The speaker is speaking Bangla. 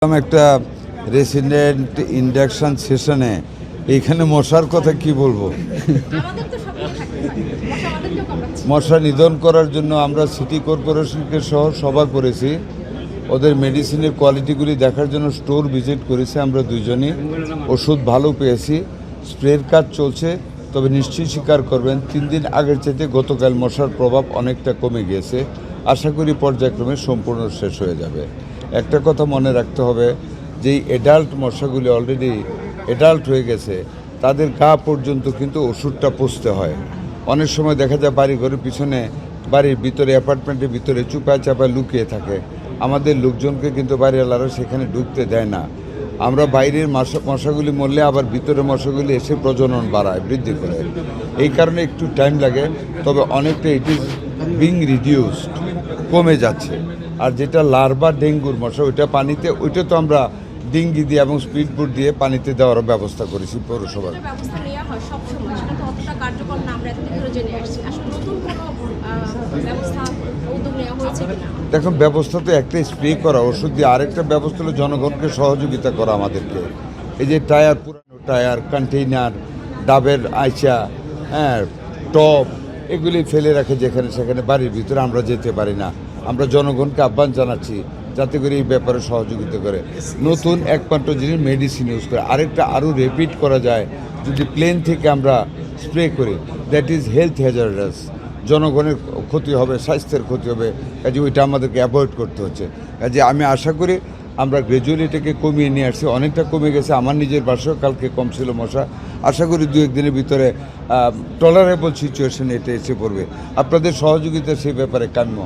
একটা রেসিডেন্ট ইন্ডাকশন সেশনে এইখানে মশার কথা কি বলবো। মশা নিধন করার জন্য আমরা সিটি কর্পোরেশনকে সহ সভা করেছি, ওদের মেডিসিনের কোয়ালিটিগুলি দেখার জন্য স্টোর ভিজিট করেছি। আমরা দুইজনই ওষুধ ভালো পেয়েছি, স্প্রের কাজ চলছে। তবে নিশ্চয়ই স্বীকার করবেন 3 দিন আগের চাইতে গতকাল মশার প্রভাব অনেকটা কমে গিয়েছে। আশা করি পর্যায়ক্রমে সম্পূর্ণ শেষ হয়ে যাবে। একটা কথা মনে রাখতে হবে, যেই অ্যাডাল্ট মশাগুলি অলরেডি অ্যাডাল্ট হয়ে গেছে তাদের গা পর্যন্ত কিন্তু ওষুধটা পচতে হয়। অনেক সময় দেখা যায় বাড়ি ঘরের পিছনে, বাড়ির ভিতরে, অ্যাপার্টমেন্টের ভিতরে চুপায় চাপায় লুকিয়ে থাকে। আমাদের লোকজনকে কিন্তু বাড়িওয়ালারা সেখানে ঢুকতে দেয় না। আমরা বাইরের মশাগুলি মরলে আবার ভিতরের মশাগুলি এসে প্রজনন বাড়ায়, বৃদ্ধি করে। এই কারণে একটু টাইম লাগে, তবে অনেকটা ইট ইজ বিং রিডিউসড, কমে যাচ্ছে। আর যেটা লার্ভা ডেঙ্গুর মশা, ওইটা পানিতে, ওইটা তো আমরা ডিঙ্গি দিয়ে এবং স্পিড বোট দিয়ে পানিতে দেওয়ার ব্যবস্থা করেছি পৌরসভার। দেখুন, ব্যবস্থা তো একটা স্প্রে করা ওষুধ দিয়ে, আরেকটা ব্যবস্থা হলো জনগণকে সহযোগিতা করা আমাদেরকে। এই যে টায়ার, পুরানো টায়ার, কন্টেইনার, ডাবের আইচা, টপ, এগুলি ফেলে রাখে যেখানে সেখানে, বাড়ির ভিতরে আমরা যেতে পারি না। আমরা জনগণকে আহ্বান জানাচ্ছি যাতে করে এই ব্যাপারে সহযোগিতা করে। নতুন একমাত্র জিনিস মেডিসিন ইউজ করে, আরেকটা আরও রেপিড করা যায় যদি প্লেন থেকে আমরা স্প্রে করি। দ্যাট ইজ হেলথ হ্যাজার্ডাস, জনগণের ক্ষতি হবে, স্বাস্থ্যের ক্ষতি হবে। কাজে ওইটা আমাদেরকে অ্যাভয়েড করতে হচ্ছে। কাজে আমি আশা করি আমরা গ্র্যাজুয়ালি এটাকে কমিয়ে নিয়ে আসছি, অনেকটা কমে গেছে। আমার নিজের বাসাও কালকে কম ছিল মশা। আশা করি 2-1 দিনের ভিতরে টলারেবল সিচুয়েশনে এটা এসে পড়বে। আপনাদের সহযোগিতা সেই ব্যাপারে কাম্য।